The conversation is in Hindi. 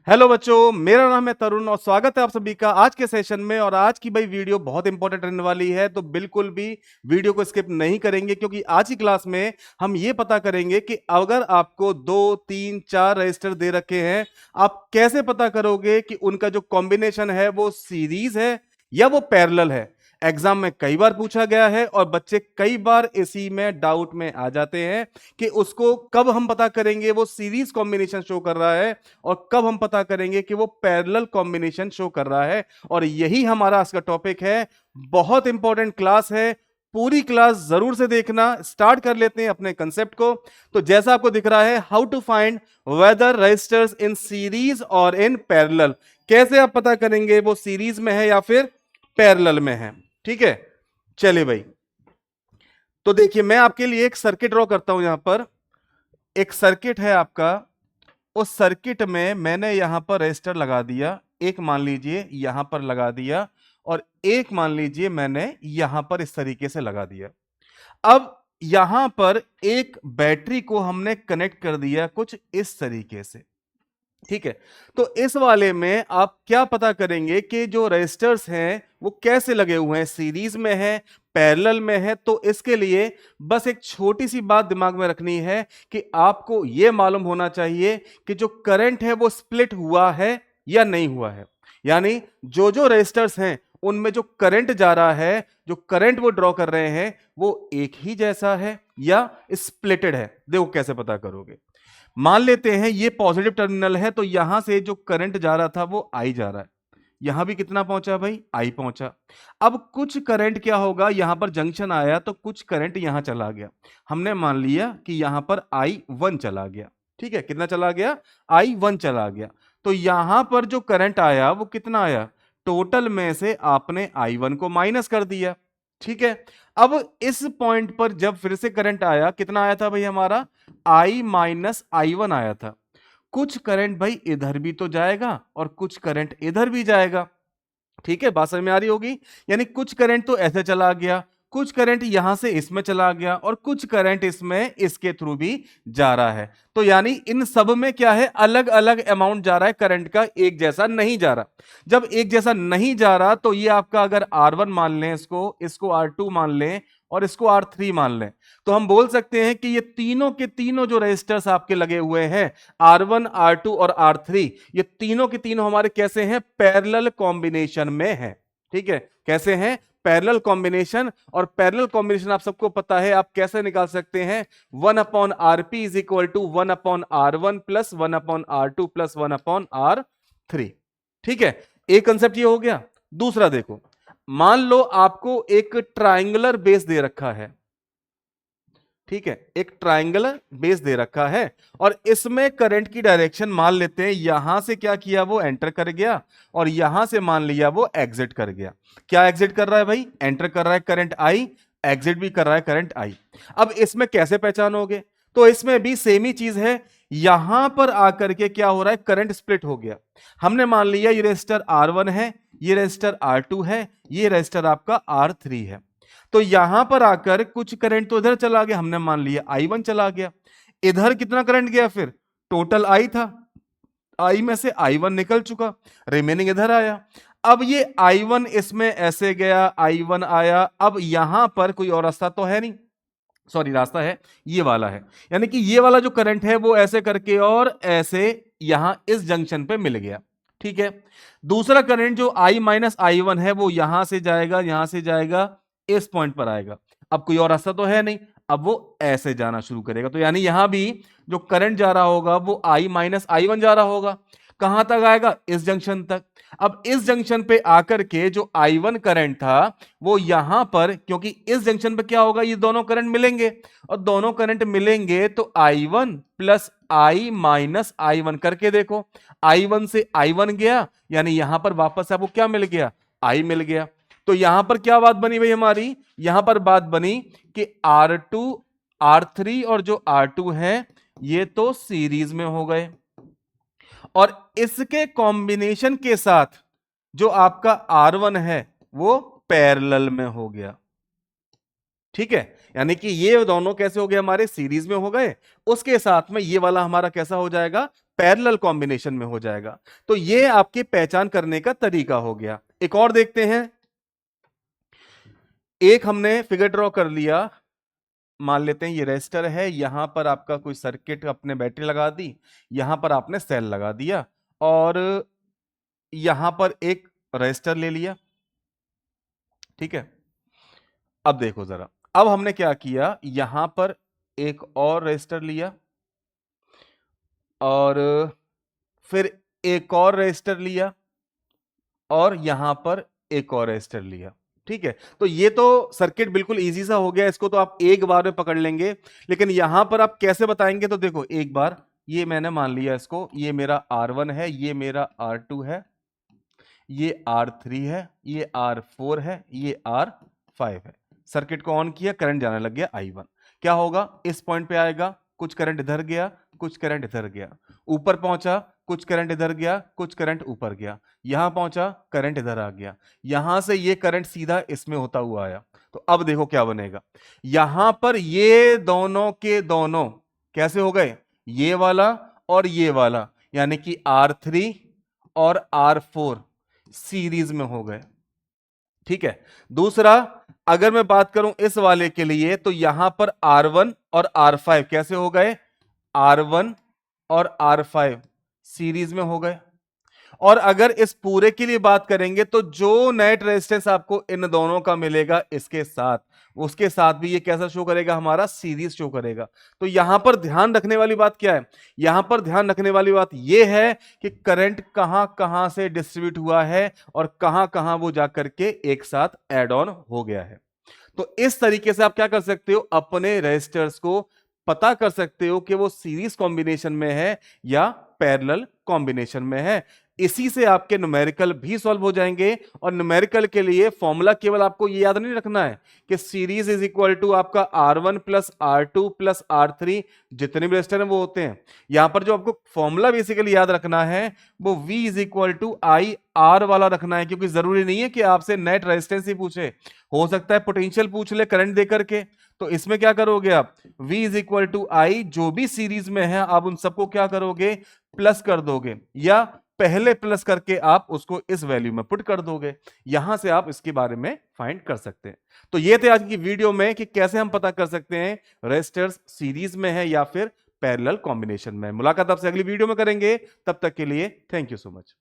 हेलो बच्चों, मेरा नाम है तरुण और स्वागत है आप सभी का आज के सेशन में। और आज की भाई वीडियो बहुत इंपॉर्टेंट रहने वाली है, तो बिल्कुल भी वीडियो को स्किप नहीं करेंगे, क्योंकि आज की क्लास में हम ये पता करेंगे कि अगर आपको 2 3 4 रजिस्टर दे रखे हैं, आप कैसे पता करोगे कि उनका जो कॉम्बिनेशन है वो सीरीज है या वो पैरेलल है। एग्जाम में कई बार पूछा गया है और बच्चे कई बार इसी में डाउट में आ जाते हैं कि उसको कब हम पता करेंगे वो सीरीज कॉम्बिनेशन शो कर रहा है और कब हम पता करेंगे कि वो पैरेलल कॉम्बिनेशन शो कर रहा है। और यही हमारा आज का टॉपिक है। बहुत इंपॉर्टेंट क्लास है, पूरी क्लास जरूर से देखना। स्टार्ट कर लेते हैं अपने कंसेप्ट को। तो जैसा आपको दिख रहा है, how to find whether resistors in series और इन पैरेलल। कैसे आप पता करेंगे वो सीरीज में है या फिर पैरेलल में है। ठीक है, चलिए भाई। तो देखिए, मैं आपके लिए एक सर्किट ड्रॉ करता हूं। यहां पर एक सर्किट है आपका। उस सर्किट में मैंने यहां पर रेजिस्टर लगा दिया, एक मान लीजिए यहां पर लगा दिया, और एक मान लीजिए मैंने यहां पर इस तरीके से लगा दिया। अब यहां पर एक बैटरी को हमने कनेक्ट कर दिया कुछ इस तरीके से। ठीक है, तो इस वाले में आप क्या पता करेंगे कि जो रेजिस्टर्स हैं वो कैसे लगे हुए हैं, सीरीज में है, पैरेलल में है। तो इसके लिए बस एक छोटी सी बात दिमाग में रखनी है कि आपको यह मालूम होना चाहिए कि जो करंट है वो स्प्लिट हुआ है या नहीं हुआ है। यानी जो जो रेजिस्टर्स हैं उनमें जो करंट जा रहा है, जो करंट वो ड्रॉ कर रहे हैं, वो एक ही जैसा है या स्प्लिटेड है। देखो कैसे पता करोगे। मान लेते हैं ये पॉजिटिव टर्मिनल है, तो यहां से जो करंट जा रहा था वो आई जा रहा है। यहां भी कितना पहुंचा भाई, आई पहुंचा। अब कुछ करंट क्या होगा, यहां पर जंक्शन आया तो कुछ करंट यहां चला गया। हमने मान लिया कि यहां पर I1 चला गया। ठीक है, कितना चला गया, I1 चला गया। तो यहां पर जो करंट आया वो कितना आया, टोटल में से आपने I1 को माइनस कर दिया। ठीक है, अब इस पॉइंट पर जब फिर से करंट आया, कितना आया था भाई हमारा, I-I1 आया था। कुछ करंट भाई इधर भी तो जाएगा और कुछ करंट इधर भी जाएगा। ठीक है, बात समझ में आ रही होगी। यानी कुछ करंट तो ऐसे चला गया, कुछ करंट यहां से इसमें चला गया, और कुछ करंट इसमें इसके थ्रू भी जा रहा है। तो यानी इन सब में क्या है, अलग अलग अमाउंट जा रहा है करंट का, एक जैसा नहीं जा रहा। जब एक जैसा नहीं जा रहा तो ये आपका अगर R1 मान लें, इसको इसको R2 मान लें और इसको R3 मान लें, तो हम बोल सकते हैं कि ये तीनों के तीनों जो रेजिस्टर्स आपके लगे हुए हैं, R1 R2 और R3, ये तीनों के तीनों हमारे कैसे हैं, पैरेलल कॉम्बिनेशन में है। ठीक है, कैसे हैं, पैरेलल कॉम्बिनेशन। और पैरेलल कॉम्बिनेशन आप सबको पता है, आप कैसे निकाल सकते हैं, 1/RP is equal to 1/R1 plus 1/R2 plus 1/R3। ठीक है, एक कंसेप्ट ये हो गया। दूसरा देखो, मान लो आपको एक ट्राइंगुलर बेस दे रखा है। ठीक है, एक ट्राइंगुलर बेस दे रखा है और इसमें करंट की डायरेक्शन मान लेते हैं, यहां से क्या किया, वो एंटर कर गया, और यहां से मान लिया वो एग्जिट कर गया। क्या एग्जिट कर रहा है भाई, एंटर कर रहा है करंट आई, एग्जिट भी कर रहा है करंट आई। अब इसमें कैसे पहचानोगे, तो इसमें भी सेम ही चीज है। यहां पर आकर के क्या हो रहा है, करंट स्प्लिट हो गया। हमने मान लिया ये रेजिस्टर R1 है, ये रेजिस्टर R2 है, ये रेजिस्टर आपका R3 है। तो यहां पर आकर कुछ करंट तो इधर चला गया, हमने मान लिया I1 चला गया। इधर कितना करंट गया, फिर टोटल I था, I में से I1 निकल चुका, रिमेनिंग इधर आया। अब ये I1 इसमें ऐसे गया, I1 आया। अब यहां पर कोई और रास्ता तो है नहीं, सॉरी रास्ता है, ये वाला है। यानी कि ये वाला जो करंट है वो ऐसे करके और ऐसे यहां इस जंक्शन पे मिल गया। ठीक है, दूसरा करंट जो I-I1 है वो यहां से जाएगा, यहां से जाएगा, इस पॉइंट पर आएगा। अब कोई और रास्ता तो है नहीं, अब वो ऐसे जाना शुरू करेगा। तो यानी यहां भी जो करंट जा रहा होगा वो I-I1 जा रहा होगा। कहां तक आएगा, इस जंक्शन तक। अब इस जंक्शन पे आकर के जो I1 करंट था वो यहां पर, क्योंकि इस जंक्शन पे क्या होगा, ये दोनों करंट मिलेंगे, और दोनों करंट मिलेंगे तो I1 प्लस I-I1 करके देखो। I1 से I1 गया, यानी यहां पर वापस आपको क्या मिल गया, I मिल गया। तो यहां पर क्या बात बनी भाई हमारी, यहां पर बात बनी कि R2 R3 और जो R2 है ये तो सीरीज में हो गए, और इसके कॉम्बिनेशन के साथ जो आपका R1 है वो पैरेलल में हो गया। ठीक है, यानी कि ये दोनों कैसे हो गए, हमारे सीरीज में हो गए, उसके साथ में ये वाला हमारा कैसा हो जाएगा, पैरेलल कॉम्बिनेशन में हो जाएगा। तो ये आपकी पहचान करने का तरीका हो गया। एक और देखते हैं। एक हमने फिगर ड्रॉ कर लिया, मान लेते हैं ये रेजिस्टर है, यहां पर आपका कोई सर्किट, अपने बैटरी लगा दी, यहां पर आपने सेल लगा दिया, और यहां पर एक रेजिस्टर ले लिया। ठीक है, अब देखो जरा, अब हमने क्या किया, यहां पर एक और रेजिस्टर लिया, और फिर एक और रेजिस्टर लिया, और यहां पर एक और रेजिस्टर लिया। ठीक है, तो ये तो सर्किट बिल्कुल इजी सा हो गया, इसको तो आप एक बार में पकड़ लेंगे। लेकिन यहां पर आप कैसे बताएंगे, तो देखो एक बार ये मैंने मान लिया इसको, ये मेरा R1 है, ये मेरा R2 है, ये R3 है, ये R4 है, ये R5 है। सर्किट को ऑन किया, करंट जाने लग गया I1। क्या होगा, इस पॉइंट पे आएगा, कुछ करंट इधर गया, कुछ करंट इधर गया, ऊपर पहुंचा, कुछ करंट इधर गया, कुछ करंट ऊपर गया, यहां पहुंचा, करंट इधर आ गया, यहां से ये करंट सीधा इसमें होता हुआ आया। तो अब देखो क्या बनेगा, यहां पर ये दोनों के दोनों कैसे हो गए, ये वाला और ये वाला, यानी कि R3 और R4 सीरीज में हो गए। ठीक है, दूसरा अगर मैं बात करूं इस वाले के लिए, तो यहां पर R1 और R5 कैसे हो गए, R1 और R5 सीरीज में हो गए। और अगर इस पूरे के लिए बात करेंगे, तो जो नेट रेजिस्टेंस आपको इन दोनों का मिलेगा इसके साथ, उसके साथ भी ये कैसा शो करेगा, हमारा सीरीज शो करेगा। तो यहां पर ध्यान रखने वाली बात क्या है, यहां पर ध्यान रखने वाली बात यह है कि करंट कहां कहां से डिस्ट्रीब्यूट हुआ है और कहां कहां वो जाकर के एक साथ एड ऑन हो गया है। तो इस तरीके से आप क्या कर सकते हो, अपने रेजिस्टर्स को पता कर सकते हो कि वो सीरीज कॉम्बिनेशन में है या पैरेलल कॉम्बिनेशन में है। इसी से आपके न्यूमेरिकल भी सॉल्व हो जाएंगे। और न्यूमेरिकल के लिए फॉर्मूला केवल आपको ये याद नहीं रखना है कि सीरीज इज इक्वल टू आपका R1 plus R2 plus R3, जितने भी रेजिस्टर हैं वो होते हैं। यहां पर जो आपको फॉर्मूला बेसिकली याद रखना है वो V is equal to I R वाला रखना है, क्योंकि जरूरी नहीं है कि आपसे नेट रेजिस्टेंस ही पूछे, हो सकता है पोटेंशियल पूछ ले करंट देकर के। तो इसमें क्या करोगे आप, V इज इक्वल टू आई, जो भी सीरीज में है आप उन सबको क्या करोगे, प्लस कर दोगे, या पहले प्लस करके आप उसको इस वैल्यू में पुट कर दोगे। यहां से आप इसके बारे में फाइंड कर सकते हैं। तो ये थे आज की वीडियो में कि कैसे हम पता कर सकते हैं रेजिस्टर्स सीरीज में है या फिर पैरेलल कॉम्बिनेशन में। मुलाकात आपसे अगली वीडियो में करेंगे, तब तक के लिए थैंक यू सो मच।